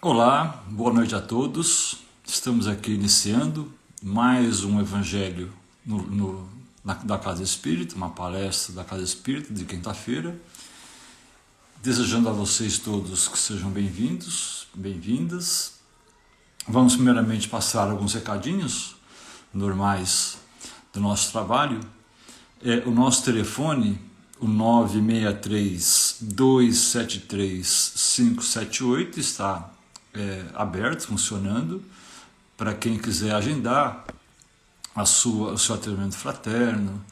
Olá, boa noite a todos. Estamos aqui iniciando mais um Evangelho da Casa Espírita, uma palestra da Casa Espírita de quinta-feira. Desejando a vocês todos que sejam bem-vindos, bem-vindas. Vamos primeiramente passar alguns recadinhos normais do nosso trabalho. O nosso telefone, o 963-273-578, está aberto, funcionando, para quem quiser agendar o seu atendimento fraterno,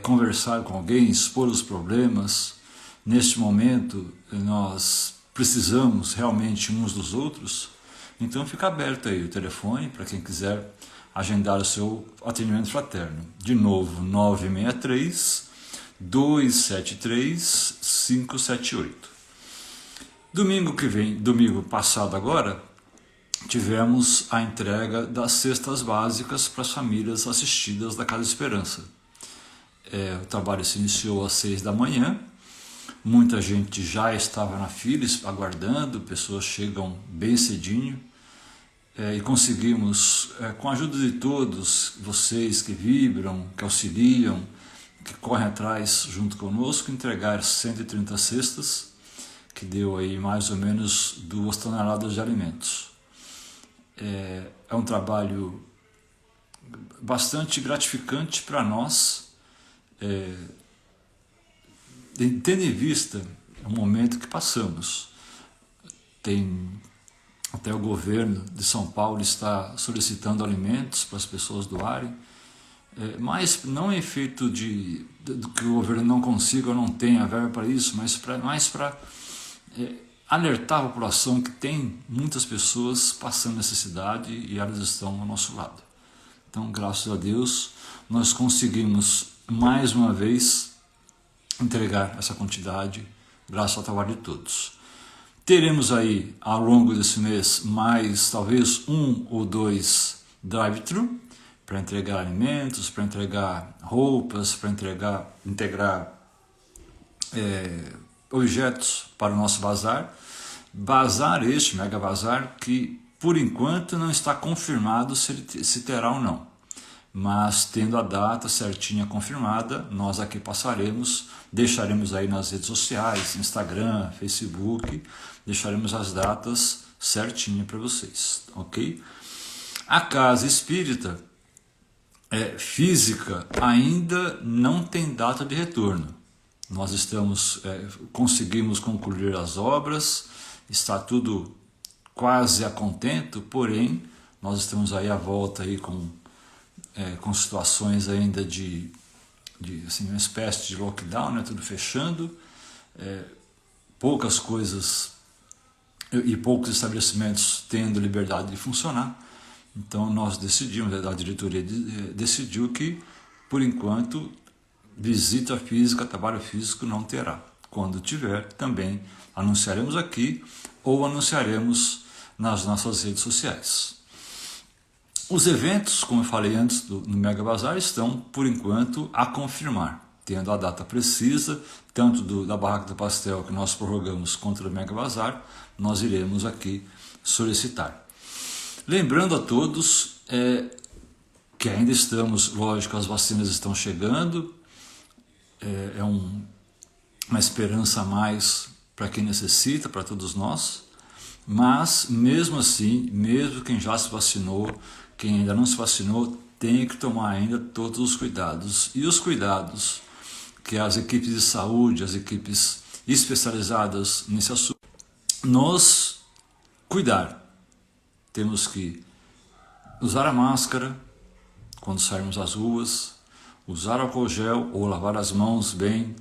conversar com alguém, expor os problemas. Neste momento, nós precisamos realmente uns dos outros, então fica aberto aí o telefone para quem quiser agendar o seu atendimento fraterno. De novo, 963-273-578. Domingo passado agora, tivemos a entrega das cestas básicas para as famílias assistidas da Casa Esperança. O trabalho se iniciou às 6 da manhã, muita gente já estava na fila aguardando, pessoas chegam bem cedinho, e conseguimos, com a ajuda de todos vocês que vibram, que auxiliam, que correm atrás junto conosco, entregar 130 cestas, que deu aí mais ou menos 2 toneladas de alimentos. É um trabalho bastante gratificante para nós, tendo em vista o momento que passamos. Até o governo de São Paulo está solicitando alimentos para as pessoas doarem, mas não em efeito do que o governo não consiga ou não tenha verba para isso, mas para alertar a população que tem muitas pessoas passando necessidade e elas estão ao nosso lado. Então, graças a Deus, nós conseguimos mais uma vez entregar essa quantidade, graças ao trabalho de todos. Teremos aí, ao longo desse mês, mais talvez 1 ou 2 drive-thru para entregar alimentos, para entregar roupas, para integrar objetos para o nosso bazar. Bazar este, mega bazar, que por enquanto não está confirmado se terá ou não. Mas tendo a data certinha confirmada, nós aqui deixaremos aí nas redes sociais, Instagram, Facebook, deixaremos as datas certinhas para vocês, ok? A Casa Espírita física ainda não tem data de retorno. Nós conseguimos concluir as obras, está tudo quase a contento, porém nós estamos aí à volta aí com situações ainda de assim, uma espécie de lockdown, né, tudo fechando, poucas coisas e poucos estabelecimentos tendo liberdade de funcionar. Então nós a diretoria decidiu que, por enquanto, visita física, trabalho físico não terá. Quando tiver, também anunciaremos aqui ou anunciaremos nas nossas redes sociais. Os eventos, como eu falei antes no Mega Bazar, estão, por enquanto, a confirmar, tendo a data precisa, tanto da Barraca do Pastel que nós prorrogamos contra o Mega Bazar, nós iremos aqui solicitar. Lembrando a todos que ainda estamos, lógico, as vacinas estão chegando, uma esperança a mais para quem necessita, para todos nós, mas mesmo assim, mesmo quem já se vacinou, quem ainda não se vacinou, tem que tomar ainda todos os cuidados. E os cuidados que as equipes de saúde, as equipes especializadas nesse assunto, nos cuidar. Temos que usar a máscara quando sairmos às ruas, usar álcool gel ou lavar as mãos bem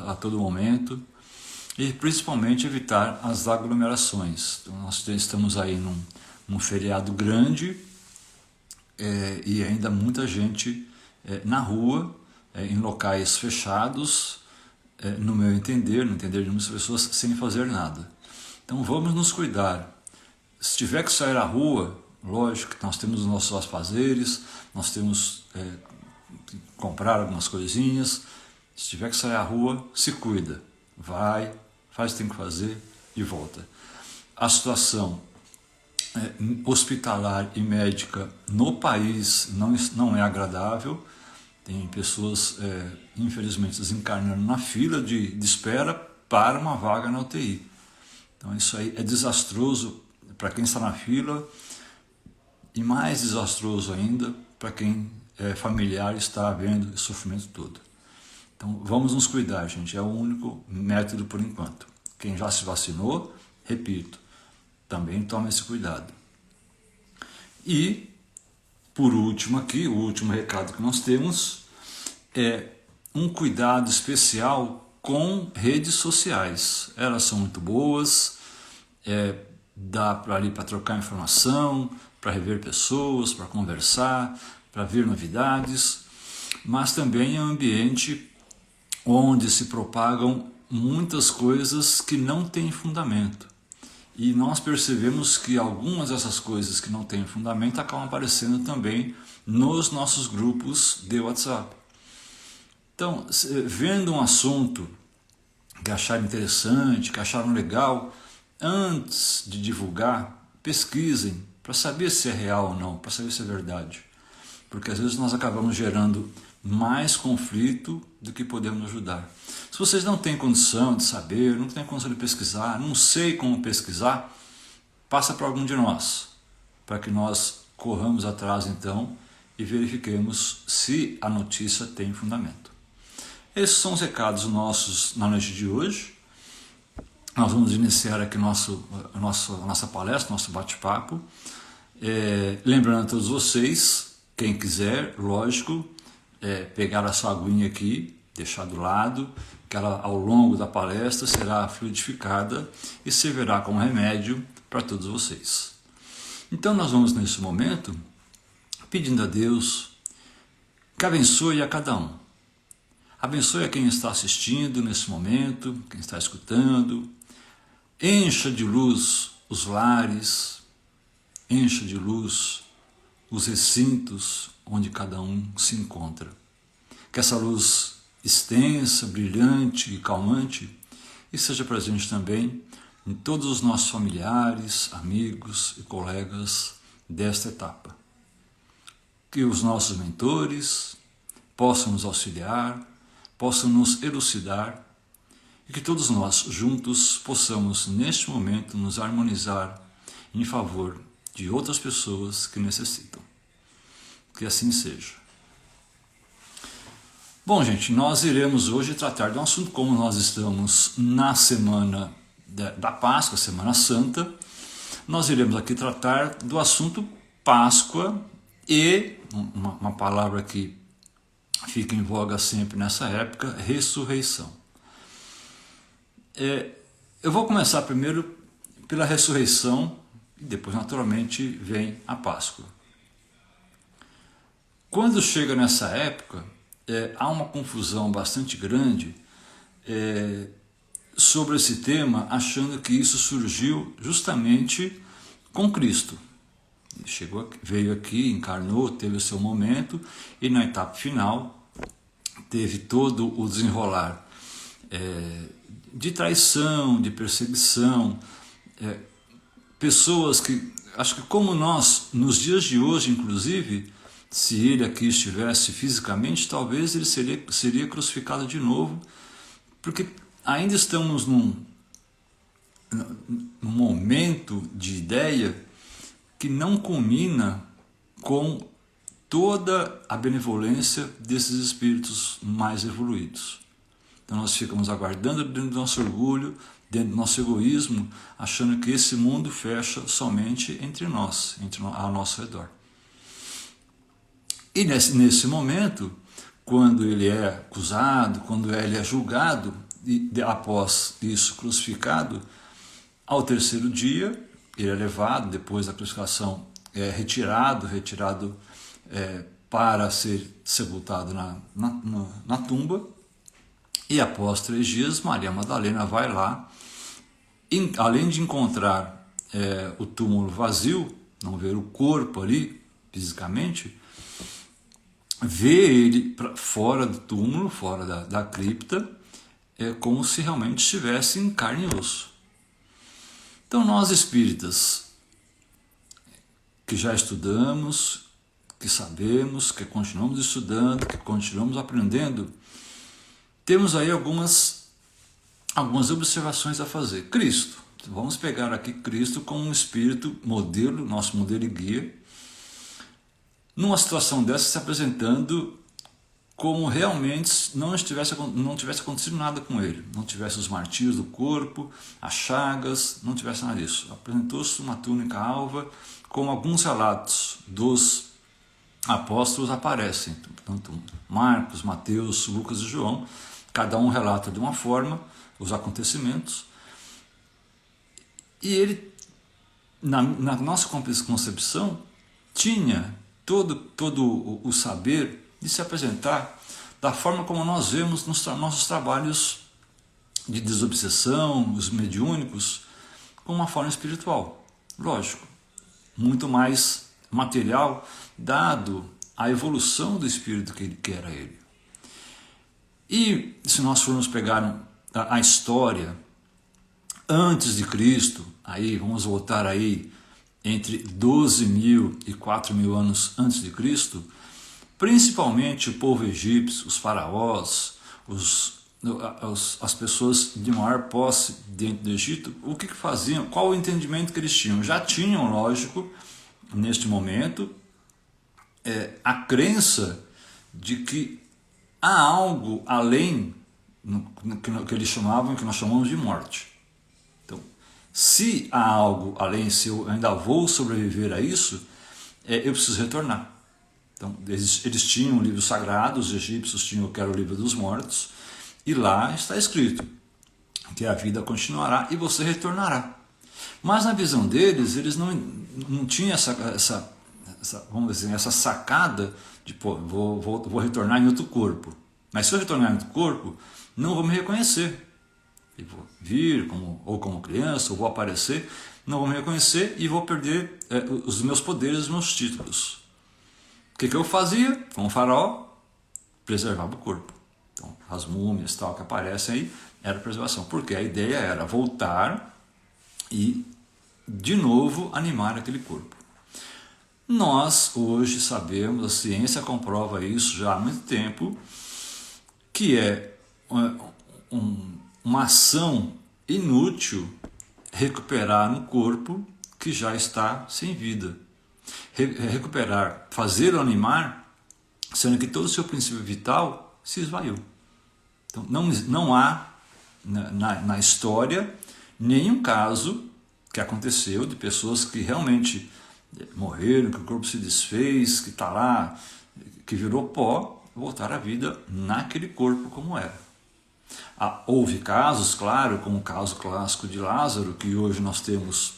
a todo momento e principalmente evitar as aglomerações. Então, nós estamos aí num feriado grande e ainda muita gente na rua, em locais fechados, no meu entender, no entender de muitas pessoas, sem fazer nada. Então vamos nos cuidar. Se tiver que sair à rua, lógico que nós temos os nossos afazeres, nós temos comprar algumas coisinhas. Se tiver que sair à rua, se cuida. Vai, faz o que tem que fazer e volta. A situação hospitalar e médica no país não é agradável. Tem pessoas, infelizmente, desencarnando na fila de espera para uma vaga na UTI. Então isso aí é desastroso para quem está na fila e mais desastroso ainda para quem é familiar e está vendo esse sofrimento todo. Então vamos nos cuidar, gente, é o único método por enquanto. Quem já se vacinou, repito, também tome esse cuidado. E, por último aqui, o último recado que nós temos é um cuidado especial com redes sociais. Elas são muito boas, dá para trocar informação, para rever pessoas, para conversar, para ver novidades, mas também é um ambiente onde se propagam muitas coisas que não têm fundamento. E nós percebemos que algumas dessas coisas que não têm fundamento acabam aparecendo também nos nossos grupos de WhatsApp. Então, vendo um assunto que acharam interessante, que acharam legal, antes de divulgar, pesquisem para saber se é real ou não, para saber se é verdade. Porque às vezes nós acabamos gerando mais conflito do que podemos ajudar. Se vocês não têm condição de saber, não têm condição de pesquisar, não sei como pesquisar, passa para algum de nós, para que nós corramos atrás então e verifiquemos se a notícia tem fundamento. Esses são os recados nossos na noite de hoje. Nós vamos iniciar aqui nossa palestra, nosso bate-papo. Lembrando a todos vocês, quem quiser, lógico, pegar a sua aguinha aqui, deixar do lado, que ela ao longo da palestra será fluidificada e servirá como remédio para todos vocês. Então nós vamos nesse momento pedindo a Deus que abençoe a cada um. Abençoe a quem está assistindo nesse momento, quem está escutando. Encha de luz os lares, encha de luz os recintos onde cada um se encontra. Que essa luz extensa, brilhante e calmante esteja presente também em todos os nossos familiares, amigos e colegas desta etapa. Que os nossos mentores possam nos auxiliar, possam nos elucidar e que todos nós juntos possamos neste momento nos harmonizar em favor de outras pessoas que necessitam. Que assim seja. Bom, gente, nós iremos hoje tratar de um assunto, como nós estamos na semana da Páscoa, Semana Santa, nós iremos aqui tratar do assunto Páscoa e, uma palavra que fica em voga sempre nessa época, ressurreição. Eu vou começar primeiro pela ressurreição e depois, naturalmente, vem a Páscoa. Quando chega nessa época, há uma confusão bastante grande sobre esse tema, achando que isso surgiu justamente com Cristo. Ele veio aqui, encarnou, teve o seu momento e na etapa final teve todo o desenrolar de traição, de perseguição, pessoas que, acho que como nós, nos dias de hoje inclusive, se ele aqui estivesse fisicamente, talvez ele seria crucificado de novo, porque ainda estamos num momento de ideia que não combina com toda a benevolência desses espíritos mais evoluídos. Então nós ficamos aguardando dentro do nosso orgulho, dentro do nosso egoísmo, achando que esse mundo fecha somente entre nós, ao nosso redor. E nesse momento, quando ele é acusado, quando ele é julgado, e após isso crucificado, ao terceiro dia, ele é levado, depois da crucificação, retirado para ser sepultado na tumba, e após 3 dias, Maria Madalena vai lá, além de encontrar o túmulo vazio, não ver o corpo ali, fisicamente, vê ele fora do túmulo, fora da cripta, como se realmente estivesse em carne e osso. Então nós espíritas que já estudamos, que sabemos, que continuamos estudando, que continuamos aprendendo, temos aí algumas observações a fazer. Cristo. Vamos pegar aqui Cristo como um espírito modelo, nosso modelo e guia, numa situação dessa se apresentando como realmente não tivesse acontecido nada com ele, não tivesse os martírios do corpo, as chagas, não tivesse nada disso. Apresentou-se uma túnica alva, como alguns relatos dos apóstolos aparecem, tanto Marcos, Mateus, Lucas e João, cada um relata de uma forma os acontecimentos, e ele, na nossa concepção, tinha todo o saber de se apresentar da forma como nós vemos nos nossos trabalhos de desobsessão, os mediúnicos, com uma forma espiritual. Lógico, muito mais material, dado a evolução do espírito que era ele. E se nós formos pegar a história antes de Cristo, aí vamos voltar aí entre 12.000 e 4.000 anos antes de Cristo, principalmente o povo egípcio, os faraós, as pessoas de maior posse dentro do Egito, o que faziam? Qual o entendimento que eles tinham? Já tinham, lógico, neste momento, a crença de que há algo além que eles chamavam, que nós chamamos de morte. Então, se há algo além, se eu ainda vou sobreviver a isso, eu preciso retornar. Então, eles tinham um livro sagrado, os egípcios tinham, que era o livro dos mortos, e lá está escrito que a vida continuará e você retornará. Mas na visão deles, eles não tinham vamos dizer, essa sacada de, pô, vou retornar em outro corpo. Mas se eu retornar em outro corpo, não vou me reconhecer. Eu vou vir como criança, ou vou aparecer, não vou me reconhecer e vou perder os meus poderes, os meus títulos. O que eu fazia com o faraó? Preservava o corpo. Então, as múmias tal, que aparecem aí, era preservação. Porque a ideia era voltar e, de novo, animar aquele corpo. Nós, hoje, sabemos, a ciência comprova isso já há muito tempo, que é uma ação inútil recuperar um corpo que já está sem vida. Recuperar, fazê-lo animar, sendo que todo o seu princípio vital se esvaiu. Então, não há na história nenhum caso que aconteceu de pessoas que realmente morreram, que o corpo se desfez, que está lá, que virou pó, voltar à vida naquele corpo como era. Houve casos, claro, como o caso clássico de Lázaro, que hoje nós temos,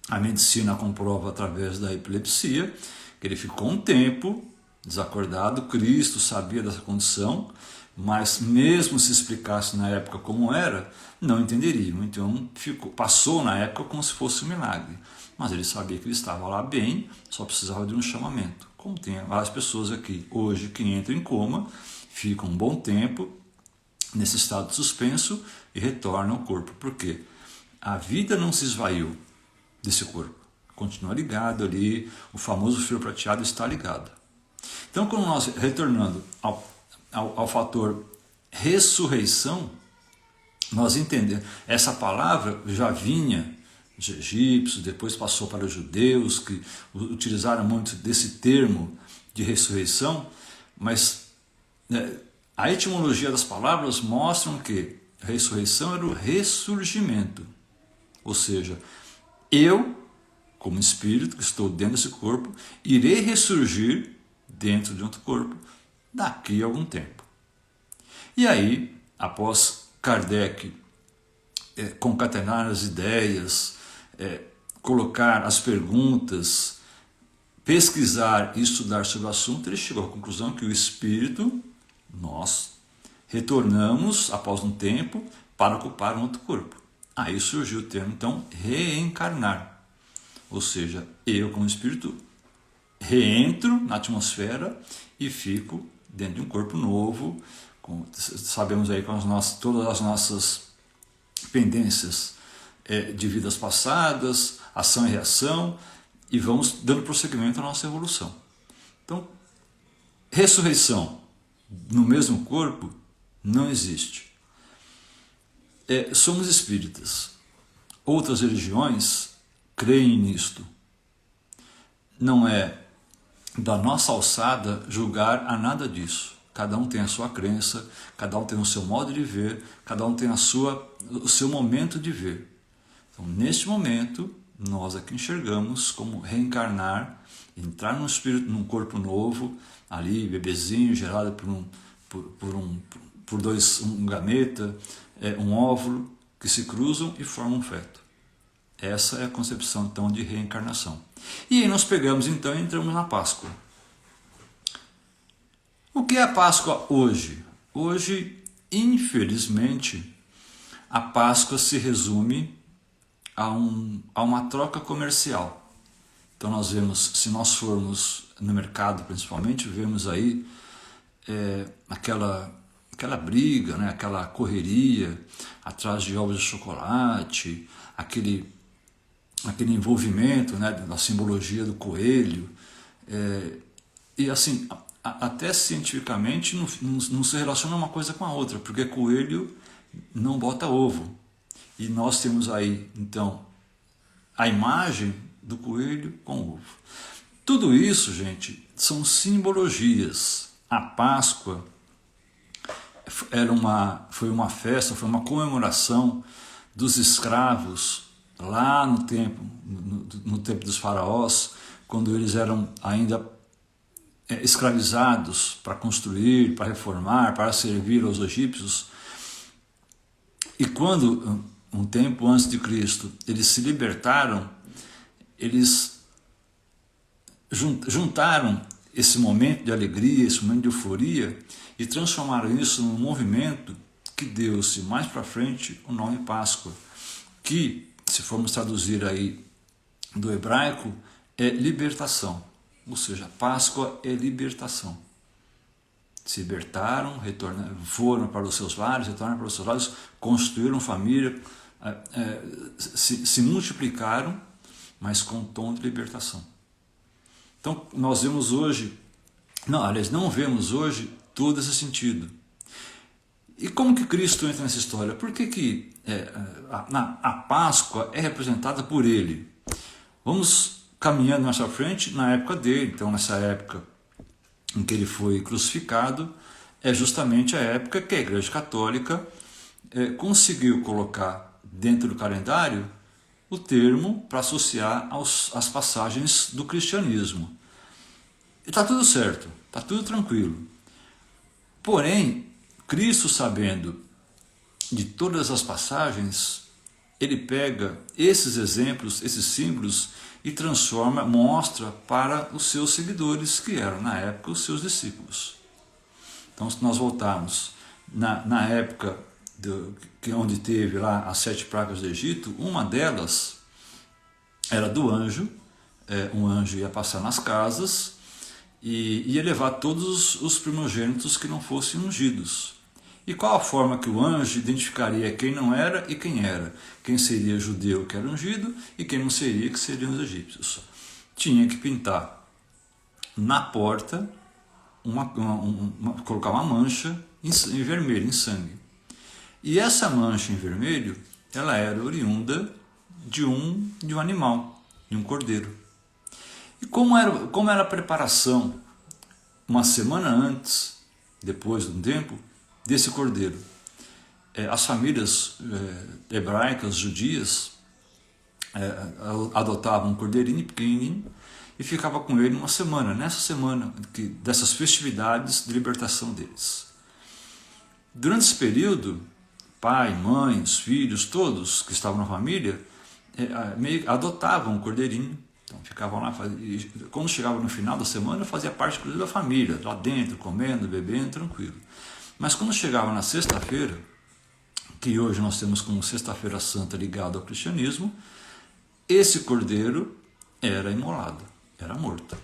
a medicina comprova através da epilepsia, que ele ficou um tempo desacordado. Cristo sabia dessa condição, mas mesmo se explicasse na época como era, não entenderiam. Então passou na época como se fosse um milagre. Mas ele sabia que ele estava lá bem, só precisava de um chamamento. Como tem várias pessoas aqui hoje que entram em coma, ficam um bom tempo nesse estado de suspenso e retornam ao corpo. Por quê? A vida não se esvaiu desse corpo. Continua ligado ali, o famoso fio prateado está ligado. Então, quando nós retornando ao fator ressurreição, nós entendemos, essa palavra já vinha dos egípcios, depois passou para os judeus, que utilizaram muito desse termo de ressurreição, mas a etimologia das palavras mostram que a ressurreição era o ressurgimento, ou seja, eu, como espírito que estou dentro desse corpo, irei ressurgir dentro de outro corpo daqui a algum tempo. E aí, após Kardec concatenar as ideias, colocar as perguntas, pesquisar e estudar sobre o assunto, ele chegou à conclusão que o espírito, nós, retornamos após um tempo para ocupar um outro corpo. Aí surgiu o termo, então, reencarnar. Ou seja, eu como espírito reentro na atmosfera e fico dentro de um corpo novo. Sabemos aí com todas as nossas pendências de vidas passadas, ação e reação, e vamos dando prosseguimento à nossa evolução. Então, ressurreição no mesmo corpo não existe. Somos espíritas. Outras religiões creem nisto. Não é da nossa alçada julgar a nada disso. Cada um tem a sua crença, cada um tem o seu modo de ver, cada um tem o seu momento de ver. Então, neste momento, nós aqui enxergamos como reencarnar, entrar num espírito, num corpo novo, ali, bebezinho, gerado por um gameta, um óvulo, que se cruzam e formam um feto. Essa é a concepção, então, de reencarnação. E aí nós pegamos, então, e entramos na Páscoa. O que é a Páscoa hoje? Hoje, infelizmente, a Páscoa se resume a uma troca comercial. Então nós vemos, se nós formos no mercado principalmente, vemos aí aquela briga, né? Aquela correria atrás de ovos de chocolate, aquele envolvimento, né, da simbologia do coelho, e assim, até cientificamente não se relaciona uma coisa com a outra, porque coelho não bota ovo, e nós temos aí então a imagem do coelho com ovo. Tudo isso, gente, são simbologias. A Páscoa foi uma festa, foi uma comemoração dos escravos lá no tempo dos faraós, quando eles eram ainda escravizados para construir, para reformar, para servir aos egípcios. E quando, um tempo antes de Cristo, eles se libertaram, eles juntaram esse momento de alegria, esse momento de euforia, e transformaram isso num movimento que deu-se mais para frente o nome Páscoa, que, se formos traduzir aí do hebraico, é libertação. Ou seja, Páscoa é libertação. Se libertaram, foram para os seus lares, retornaram para os seus lares, construíram família, se multiplicaram, mas com tom de libertação. Então, nós vemos hoje, não vemos hoje todo esse sentido. E como que Cristo entra nessa história? Por que a Páscoa é representada por ele? Vamos caminhando mais à frente, na época dele. Então, nessa época em que ele foi crucificado, é justamente a época que a Igreja Católica conseguiu colocar dentro do calendário o termo para associar às passagens do cristianismo. E está tudo certo, está tudo tranquilo. Porém, Cristo, sabendo de todas as passagens, ele pega esses exemplos, esses símbolos, e mostra para os seus seguidores, que eram na época os seus discípulos. Então, se nós voltarmos na época onde teve lá as 7 pragas do Egito, uma delas era do anjo. Um anjo ia passar nas casas e ia levar todos os primogênitos que não fossem ungidos. E qual a forma que o anjo identificaria quem não era e quem era? Quem seria judeu, que era ungido, e quem não seria, que seriam os egípcios. Tinha que pintar na porta, colocar uma mancha em vermelho, em sangue. E essa mancha em vermelho, ela era oriunda de um animal, de um cordeiro. E como era a preparação, uma semana antes, depois de um tempo, desse cordeiro? As famílias hebraicas, judias, adotavam um cordeirinho pequenininho e ficava com ele uma semana, nessa semana dessas festividades de libertação deles. Durante esse período, pai, mãe, os filhos, todos que estavam na família, adotavam um cordeirinho. Então ficavam lá, quando chegava no final da semana, fazia parte da família, lá dentro, comendo, bebendo, tranquilo. Mas quando chegava na sexta-feira, que hoje nós temos como Sexta-feira Santa ligado ao cristianismo, esse cordeiro era imolado, era morto.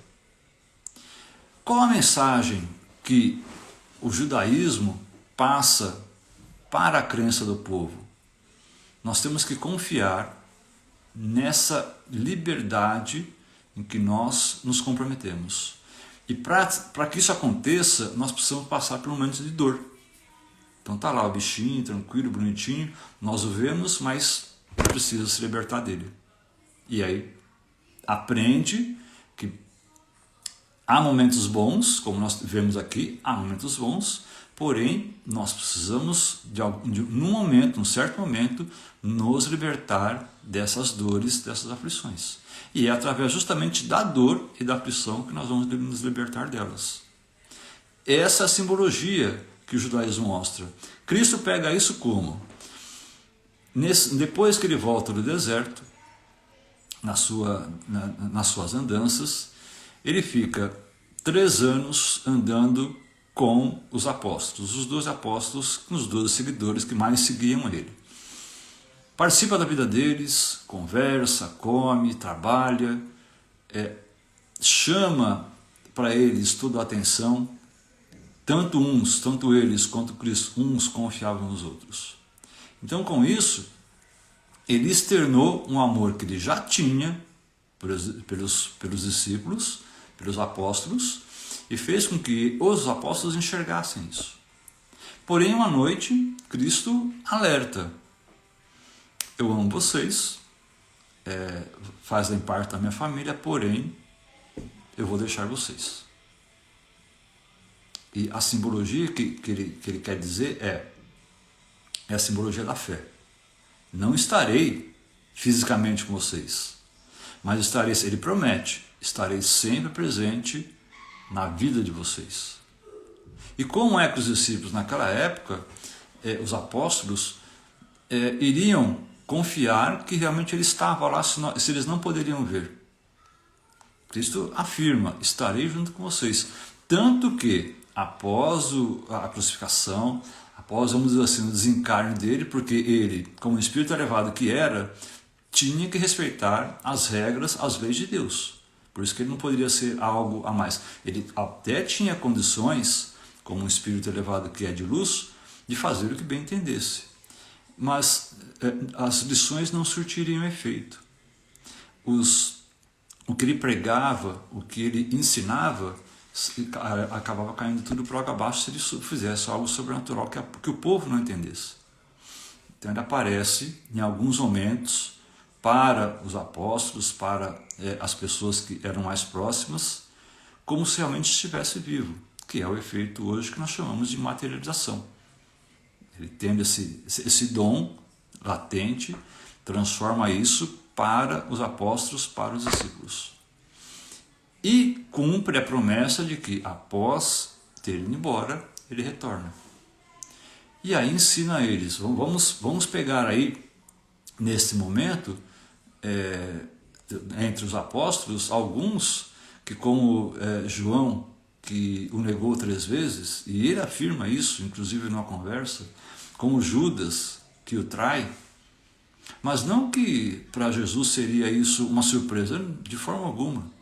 Qual a mensagem que o judaísmo passa para a crença do povo? Nós temos que confiar nessa liberdade em que nós nos comprometemos. E para que isso aconteça, nós precisamos passar por momentos de dor. Então está lá o bichinho, tranquilo, bonitinho, nós o vemos, mas precisa se libertar dele. E aí aprende que há momentos bons, como nós vemos aqui, há momentos bons, porém nós precisamos, num certo momento, nos libertar dessas dores, dessas aflições. E é através justamente da dor e da aflição que nós vamos nos libertar delas. Essa é a simbologia que o judaísmo mostra. Cristo pega isso como? Depois que ele volta do deserto, nas suas andanças, ele fica 3 anos andando com os apóstolos, os 12 apóstolos, os 12 seguidores que mais seguiam ele. Participa da vida deles, conversa, come, trabalha, chama para eles toda a atenção. Tanto eles quanto Cristo, uns confiavam nos outros. Então, com isso, ele externou um amor que ele já tinha pelos discípulos, pelos apóstolos, e fez com que os apóstolos enxergassem isso. Porém, uma noite, Cristo alerta: eu amo vocês, fazem parte da minha família, porém, eu vou deixar vocês. E a simbologia que ele quer dizer é a simbologia da fé. Não estarei fisicamente com vocês, mas ele promete, estarei sempre presente na vida de vocês. E como é que os discípulos naquela época, os apóstolos, iriam confiar que realmente ele estava lá se eles não poderiam ver? Cristo afirma: estarei junto com vocês. Tanto que após a crucificação, após, vamos dizer assim, o desencarne dele, porque ele, como espírito elevado que era, tinha que respeitar as regras, as leis de Deus. Por isso que ele não poderia ser algo a mais. Ele até tinha condições, como um espírito elevado que é de luz, de fazer o que bem entendesse. Mas as lições não surtiriam efeito. O que ele pregava, o que ele ensinava, acabava caindo tudo por água abaixo se ele fizesse algo sobrenatural que o povo não entendesse. Então ele aparece em alguns momentos para os apóstolos, para as pessoas que eram mais próximas, como se realmente estivesse vivo, que é o efeito hoje que nós chamamos de materialização. Ele tendo esse dom latente, transforma isso para os apóstolos, para os discípulos. E cumpre a promessa de que, após ter ido embora, ele retorna. E aí ensina a eles. Vamos pegar aí, nesse momento, entre os apóstolos, alguns que, como João, que o negou 3 vezes, e ele afirma isso, inclusive numa conversa, como Judas, que o trai, mas não que para Jesus seria isso uma surpresa, de forma alguma.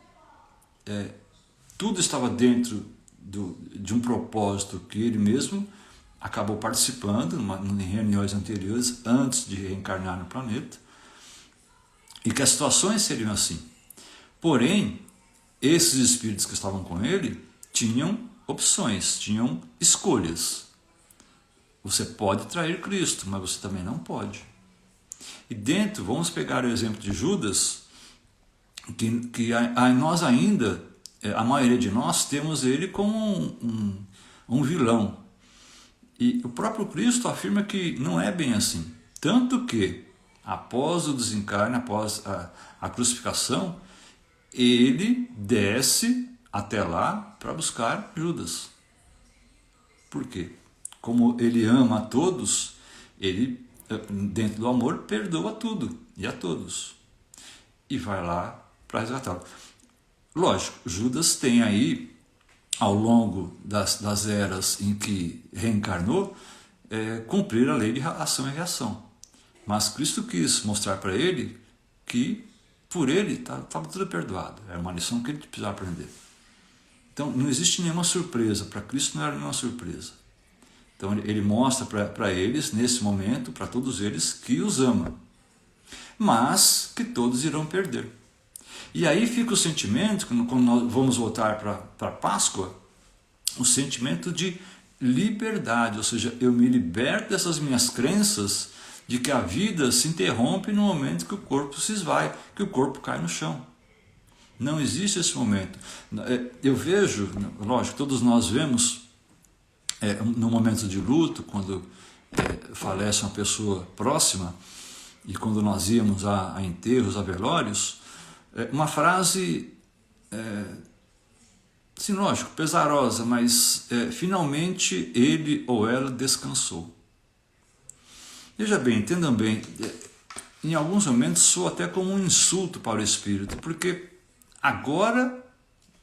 Tudo estava dentro de um propósito que ele mesmo acabou participando em reuniões anteriores, antes de reencarnar no planeta, e que as situações seriam assim. Porém, esses espíritos que estavam com ele tinham opções, tinham escolhas. Você pode trair Cristo, mas você também não pode. E dentro, vamos pegar o exemplo de Judas, que nós ainda, a maioria de nós, temos ele como um vilão. E o próprio Cristo afirma que não é bem assim. Tanto que, após o desencarne, após a crucificação, ele desce até lá para buscar Judas. Por quê? Como ele ama a todos, ele, dentro do amor, perdoa tudo e a todos. E vai lá para resgatá-lo. Lógico, Judas tem aí, ao longo das eras em que reencarnou, cumprir a lei de ação e reação. Mas Cristo quis mostrar para ele que, por ele, estava tudo perdoado. Era uma lição que ele precisava aprender. Então, não existe nenhuma surpresa. Para Cristo não era nenhuma surpresa. Então, ele mostra para eles, nesse momento, para todos eles, que os ama. Mas que todos irão perder. E aí fica o sentimento, quando nós vamos voltar para a Páscoa, o sentimento de liberdade, ou seja, eu me liberto dessas minhas crenças de que a vida se interrompe no momento que o corpo se esvai, que o corpo cai no chão. Não existe esse momento. Eu vejo, lógico, todos nós vemos, no momento de luto, quando falece uma pessoa próxima, e quando nós íamos a enterros, a velórios, uma frase, sim, lógico, pesarosa, mas finalmente ele ou ela descansou. Veja bem, entendam bem, em alguns momentos soa até como um insulto para o espírito, porque agora,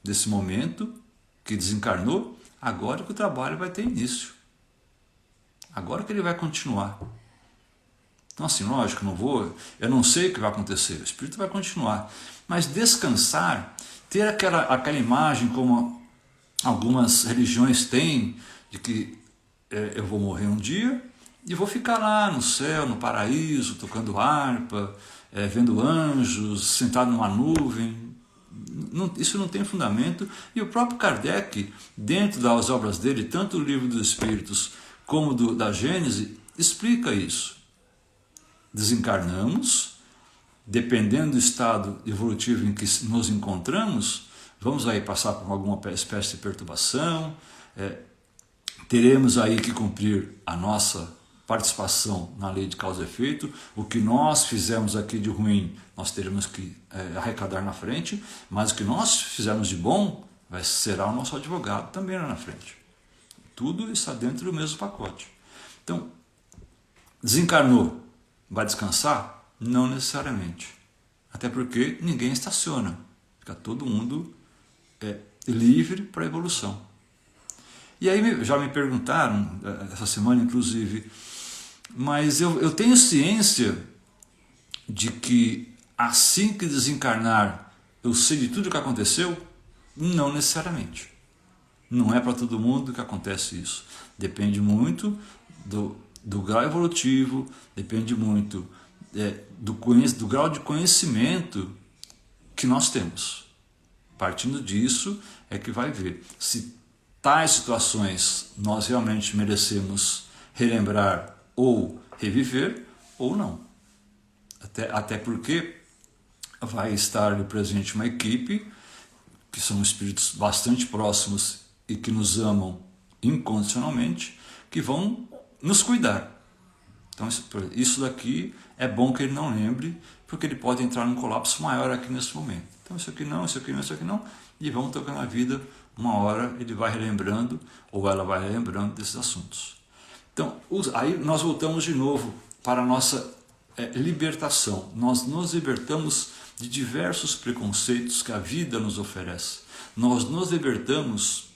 desse momento que desencarnou, agora que o trabalho vai ter início. Agora que ele vai continuar. Então assim, lógico, eu não sei o que vai acontecer, o espírito vai continuar. Mas descansar, ter aquela imagem como algumas religiões têm, de que eu vou morrer um dia e vou ficar lá no céu, no paraíso, tocando harpa, vendo anjos, sentado numa nuvem. Isso não tem fundamento, e o próprio Kardec, dentro das obras dele, tanto o Livro dos Espíritos como da Gênese, explica isso. Desencarnamos, dependendo do estado evolutivo em que nos encontramos, vamos aí passar por alguma espécie de perturbação, teremos aí que cumprir a nossa participação na lei de causa e efeito. O que nós fizemos aqui de ruim, nós teremos que arrecadar na frente, mas o que nós fizermos de bom, será o nosso advogado também lá na frente. Tudo está dentro do mesmo pacote. Então, desencarnou, vai descansar? Não necessariamente. Até porque ninguém estaciona. Fica todo mundo livre para a evolução. E aí já me perguntaram, essa semana inclusive, mas eu tenho ciência de que assim que desencarnar eu sei de tudo o que aconteceu? Não necessariamente. Não é para todo mundo que acontece isso. Depende muito do grau evolutivo, depende muito do grau de conhecimento que nós temos. Partindo disso é que vai ver se tais situações nós realmente merecemos relembrar ou reviver ou não. Até porque vai estar ali presente uma equipe que são espíritos bastante próximos e que nos amam incondicionalmente, que vão nos cuidar. Então isso daqui é bom que ele não lembre, porque ele pode entrar num colapso maior aqui nesse momento. Então isso aqui não, isso aqui não, isso aqui não, e vamos tocando a vida. Uma hora ele vai relembrando, ou ela vai relembrando desses assuntos. Então, aí nós voltamos de novo para a nossa libertação. Nós nos libertamos de diversos preconceitos que a vida nos oferece. Nós nos libertamos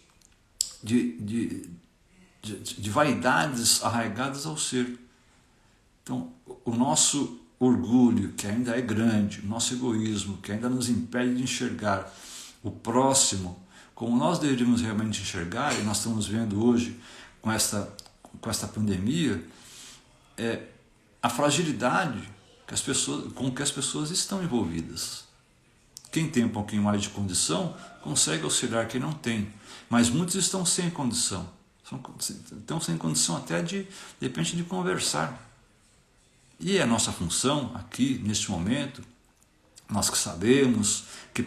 de vaidades arraigadas ao ser. Então, o nosso orgulho, que ainda é grande, o nosso egoísmo, que ainda nos impede de enxergar o próximo como nós deveríamos realmente enxergar, e nós estamos vendo hoje com esta pandemia, a fragilidade com que as pessoas estão envolvidas. Quem tem um pouquinho mais de condição consegue auxiliar quem não tem, mas muitos estão sem condição. Estão sem condição até de repente de conversar. E é a nossa função aqui, neste momento, nós que sabemos, que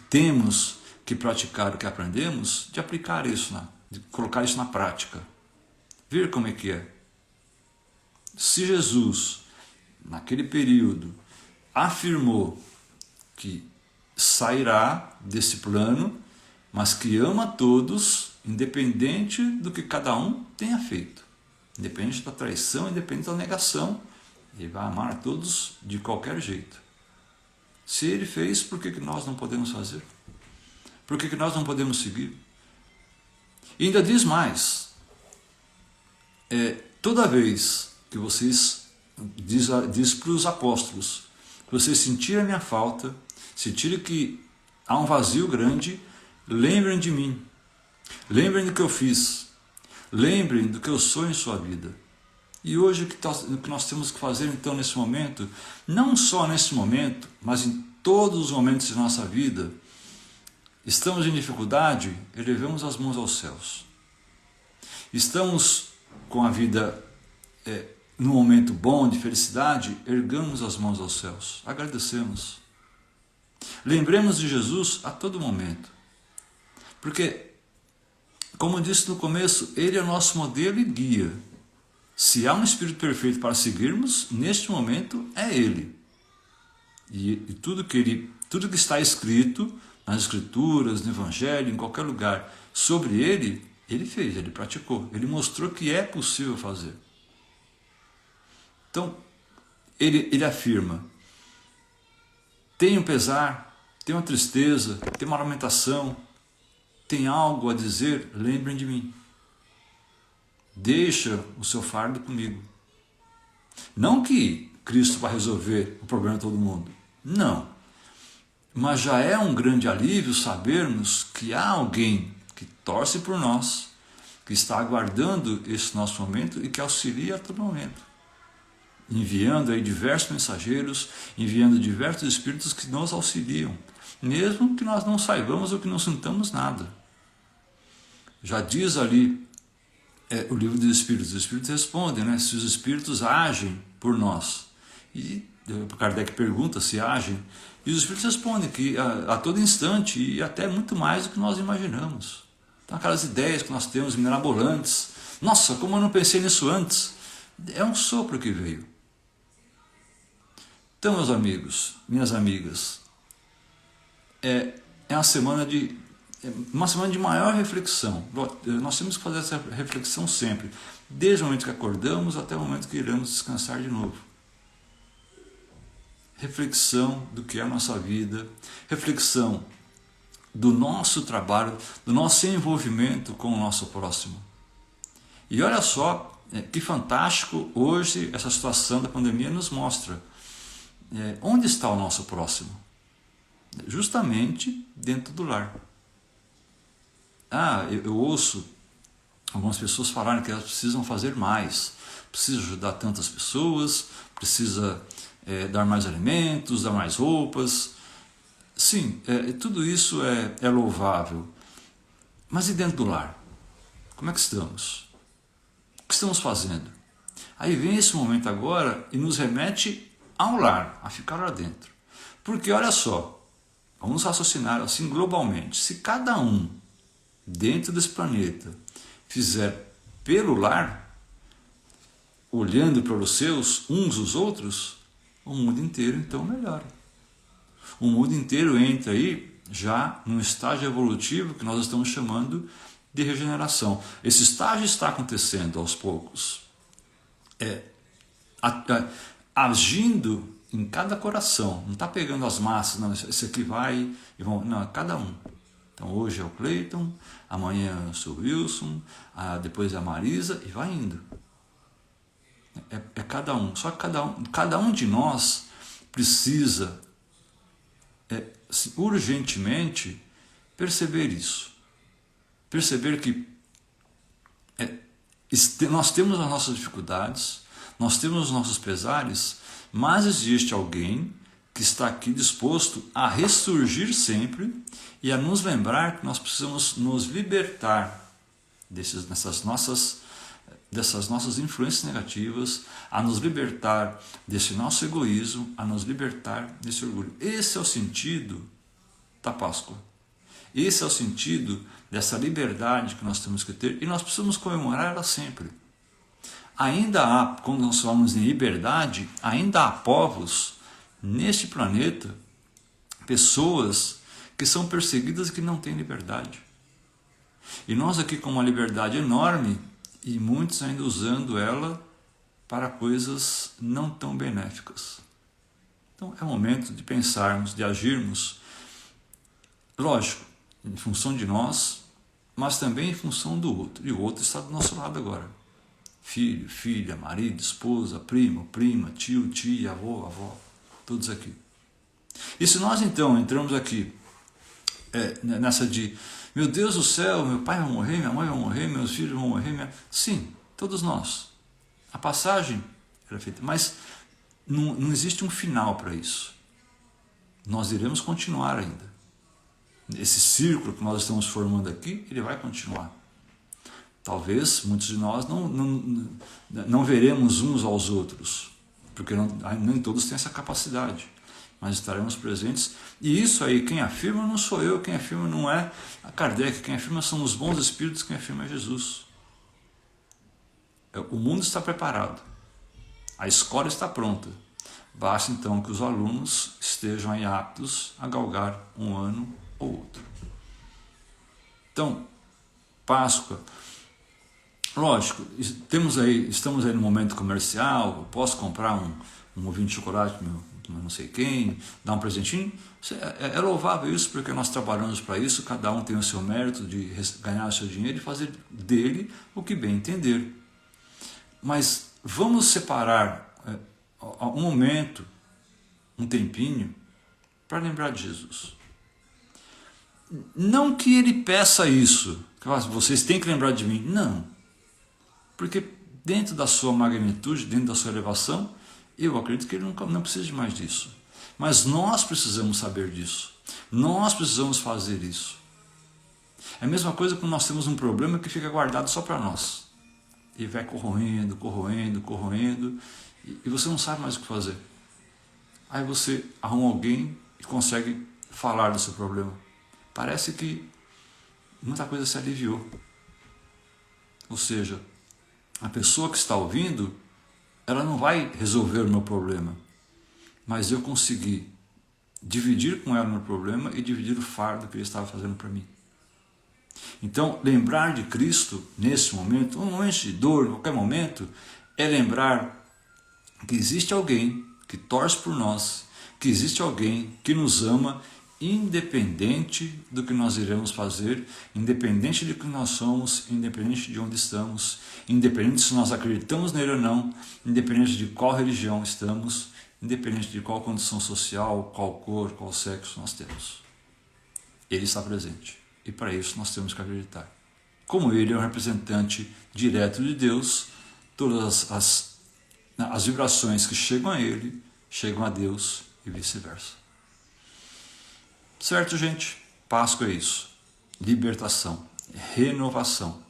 temos que praticar o que aprendemos, de aplicar isso, de colocar isso na prática. Ver como é que é. Se Jesus, naquele período, afirmou que sairá desse plano, mas que ama todos, independente do que cada um tenha feito. Independente da traição, independente da negação, ele vai amar a todos de qualquer jeito. Se ele fez, por que nós não podemos fazer? Por que nós não podemos seguir? E ainda diz mais, toda vez que vocês, diz para os apóstolos, que vocês sentirem a minha falta, sentirem que há um vazio grande, lembrem de mim, lembrem do que eu fiz, lembrem do que eu sou em sua vida. E hoje o que nós temos que fazer então nesse momento, não só nesse momento, mas em todos os momentos de nossa vida, estamos em dificuldade, elevemos as mãos aos céus. Estamos com a vida num momento bom de felicidade, ergamos as mãos aos céus, agradecemos. Lembremos de Jesus a todo momento, porque, como eu disse no começo, Ele é o nosso modelo e guia. Se há um Espírito perfeito para seguirmos, neste momento é Ele. E tudo que está escrito nas Escrituras, no Evangelho, em qualquer lugar, sobre Ele, Ele fez, Ele praticou, Ele mostrou que é possível fazer. Então, ele afirma, tem um pesar, tem uma tristeza, tem uma lamentação, tem algo a dizer, lembrem de mim. Deixa o seu fardo comigo. Não que Cristo vai resolver o problema de todo mundo, não. Mas já é um grande alívio sabermos que há alguém que torce por nós, que está aguardando esse nosso momento e que auxilia a todo momento. Enviando aí diversos mensageiros, enviando diversos espíritos que nos auxiliam, mesmo que nós não saibamos ou que não sintamos nada. Já diz ali o livro dos Espíritos, os Espíritos respondem, né, se os Espíritos agem por nós. E Kardec pergunta se agem, e os Espíritos respondem que a todo instante, e até muito mais do que nós imaginamos. Então aquelas ideias que nós temos mirabolantes, nossa, como eu não pensei nisso antes, é um sopro que veio. Então, meus amigos, minhas amigas, é uma semana de maior reflexão. Nós temos que fazer essa reflexão sempre, desde o momento que acordamos até o momento que iremos descansar de novo. Reflexão do que é a nossa vida, reflexão do nosso trabalho, do nosso envolvimento com o nosso próximo. E olha só que fantástico hoje essa situação da pandemia nos mostra. Onde está o nosso próximo? Justamente dentro do lar. Eu ouço algumas pessoas falarem que elas precisam fazer mais, precisa ajudar tantas pessoas, precisa dar mais alimentos, dar mais roupas. Sim, tudo isso é louvável. Mas e dentro do lar? Como é que estamos? O que estamos fazendo? Aí vem esse momento agora e nos remete ao lar, a ficar lá dentro. Porque olha só, vamos raciocinar assim globalmente, se cada um dentro desse planeta fizer pelo lar, olhando para os seus, uns os outros, o mundo inteiro então melhora. O mundo inteiro entra aí já num estágio evolutivo que nós estamos chamando de regeneração. Esse estágio está acontecendo aos poucos. Agindo em cada coração, não está pegando as massas, não, esse aqui vai e vão, não, é cada um. Então hoje é o Cleiton, amanhã é o seu Wilson, depois é a Marisa e vai indo. É cada um, só que cada um de nós precisa urgentemente perceber isso, perceber que nós temos as nossas dificuldades, nós temos os nossos pesares, mas existe alguém que está aqui disposto a ressurgir sempre e a nos lembrar que nós precisamos nos libertar dessas nossas influências negativas, a nos libertar desse nosso egoísmo, a nos libertar desse orgulho. Esse é o sentido da Páscoa. Esse é o sentido dessa liberdade que nós temos que ter e nós precisamos comemorar ela sempre. Ainda há, quando nós falamos em liberdade, ainda há povos neste planeta, pessoas que são perseguidas e que não têm liberdade. E nós aqui com uma liberdade enorme e muitos ainda usando ela para coisas não tão benéficas. Então é o momento de pensarmos, de agirmos, lógico, em função de nós, mas também em função do outro. E o outro está do nosso lado agora. Filho, filha, marido, esposa, primo, prima, tio, tia, avô, avó, todos aqui. E se nós então entramos aqui nessa de, meu Deus do céu, meu pai vai morrer, minha mãe vai morrer, meus filhos vão morrer, sim, todos nós. A passagem era feita, mas não existe um final para isso. Nós iremos continuar ainda. Esse círculo que nós estamos formando aqui, ele vai continuar. Talvez muitos de nós não veremos uns aos outros, porque nem todos têm essa capacidade, mas estaremos presentes. E isso aí, quem afirma não sou eu, quem afirma não é a Kardec, quem afirma são os bons espíritos, quem afirma é Jesus. O mundo está preparado, a escola está pronta, basta então que os alunos estejam aí aptos a galgar um ano ou outro. Então, Páscoa, lógico, estamos aí no momento comercial, eu posso comprar um ovinho de chocolate para não sei quem, dar um presentinho, é louvável isso, porque nós trabalhamos para isso, cada um tem o seu mérito de ganhar o seu dinheiro e fazer dele o que bem entender. Mas vamos separar um momento, um tempinho, para lembrar de Jesus. Não que ele peça isso, que vocês têm que lembrar de mim, não. Porque dentro da sua magnitude, dentro da sua elevação, eu acredito que ele não precisa de mais disso. Mas nós precisamos saber disso. Nós precisamos fazer isso. É a mesma coisa quando nós temos um problema que fica guardado só para nós. E vai corroendo, e você não sabe mais o que fazer. Aí você arruma alguém e consegue falar do seu problema. Parece que muita coisa se aliviou. Ou seja, a pessoa que está ouvindo, ela não vai resolver o meu problema, mas eu consegui dividir com ela o meu problema e dividir o fardo que ele estava fazendo para mim. Então, lembrar de Cristo nesse momento, um momento de dor, em qualquer momento, é lembrar que existe alguém que torce por nós, que existe alguém que nos ama, independente do que nós iremos fazer, independente de que nós somos, independente de onde estamos, independente se nós acreditamos nele ou não, independente de qual religião estamos, independente de qual condição social, qual cor, qual sexo nós temos. Ele está presente. E para isso nós temos que acreditar. Como ele é um representante direto de Deus, todas as vibrações que chegam a ele, chegam a Deus e vice-versa. Certo, gente? Páscoa é isso. Libertação, renovação.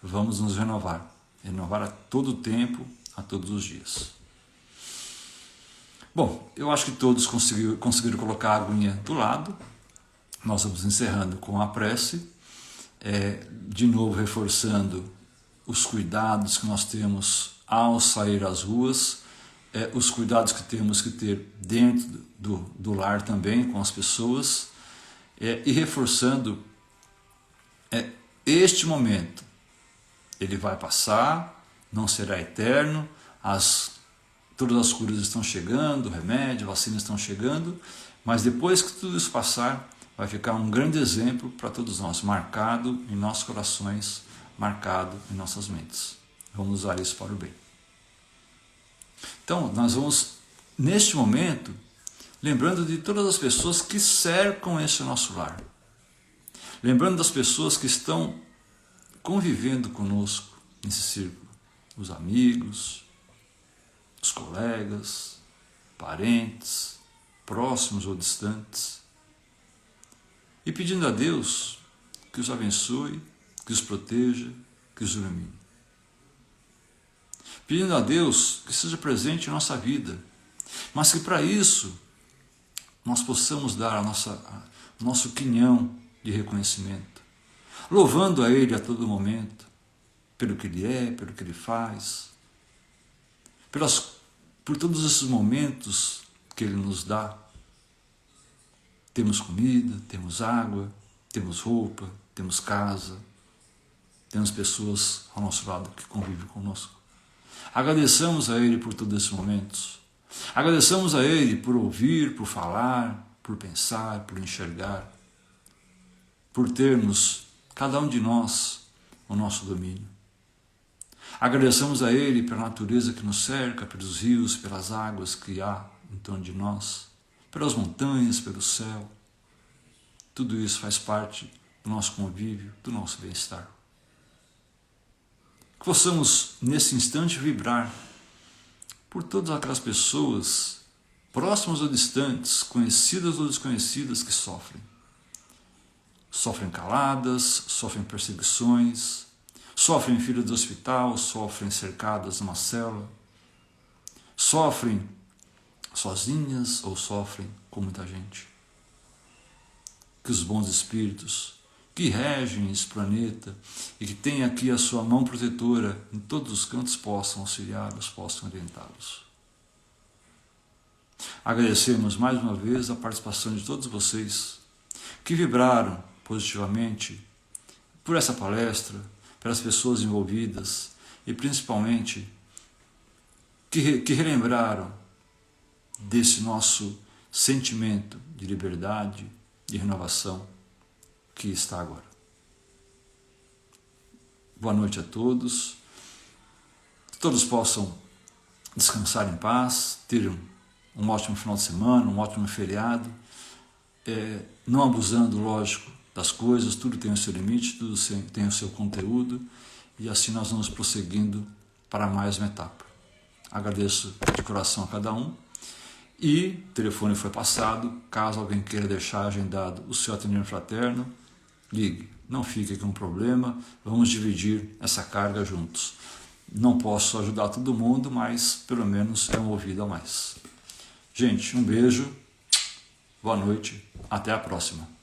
Vamos nos renovar. Renovar a todo tempo, a todos os dias. Bom, eu acho que todos conseguiram colocar a aguinha do lado. Nós vamos encerrando com a prece, de novo reforçando os cuidados que nós temos ao sair às ruas, os cuidados que temos que ter dentro do lar também, com as pessoas, e reforçando este momento. Ele vai passar, não será eterno, todas as curas estão chegando, remédio, vacinas estão chegando, mas depois que tudo isso passar, vai ficar um grande exemplo para todos nós, marcado em nossos corações, marcado em nossas mentes. Vamos usar isso para o bem. Então, nós vamos, neste momento, lembrando de todas as pessoas que cercam esse nosso lar. Lembrando das pessoas que estão convivendo conosco nesse círculo. Os amigos, os colegas, parentes, próximos ou distantes. E pedindo a Deus que os abençoe, que os proteja, que os ilumine. Pedindo a Deus que seja presente em nossa vida, mas que para isso nós possamos dar o nosso quinhão de reconhecimento, louvando a Ele a todo momento, pelo que Ele é, pelo que Ele faz, por todos esses momentos que Ele nos dá. Temos comida, temos água, temos roupa, temos casa, temos pessoas ao nosso lado que convivem conosco. Agradeçamos a Ele por todos esses momentos. Agradeçamos a Ele por ouvir, por falar, por pensar, por enxergar, por termos, cada um de nós, o nosso domínio. Agradeçamos a Ele pela natureza que nos cerca, pelos rios, pelas águas que há em torno de nós, pelas montanhas, pelo céu. Tudo isso faz parte do nosso convívio, do nosso bem-estar. Que possamos, nesse instante, vibrar por todas aquelas pessoas, próximas ou distantes, conhecidas ou desconhecidas, que sofrem. Sofrem caladas, sofrem perseguições, sofrem em fila de hospital, sofrem cercadas numa cela, sofrem sozinhas ou sofrem com muita gente. Que os bons espíritos que regem esse planeta e que têm aqui a sua mão protetora em todos os cantos possam auxiliá-los, possam orientá-los. Agradecemos mais uma vez a participação de todos vocês que vibraram positivamente por essa palestra, pelas pessoas envolvidas e principalmente que relembraram desse nosso sentimento de liberdade, de renovação que está agora. Boa noite a todos, que todos possam descansar em paz, ter um ótimo final de semana, um ótimo feriado, não abusando, lógico, das coisas, tudo tem o seu limite, tudo tem o seu conteúdo, e assim nós vamos prosseguindo para mais uma etapa. Agradeço de coração a cada um, e o telefone foi passado, caso alguém queira deixar agendado o seu atendimento fraterno, ligue, não fique com problema, vamos dividir essa carga juntos. Não posso ajudar todo mundo, mas pelo menos é um ouvido a mais. Gente, um beijo, boa noite, até a próxima.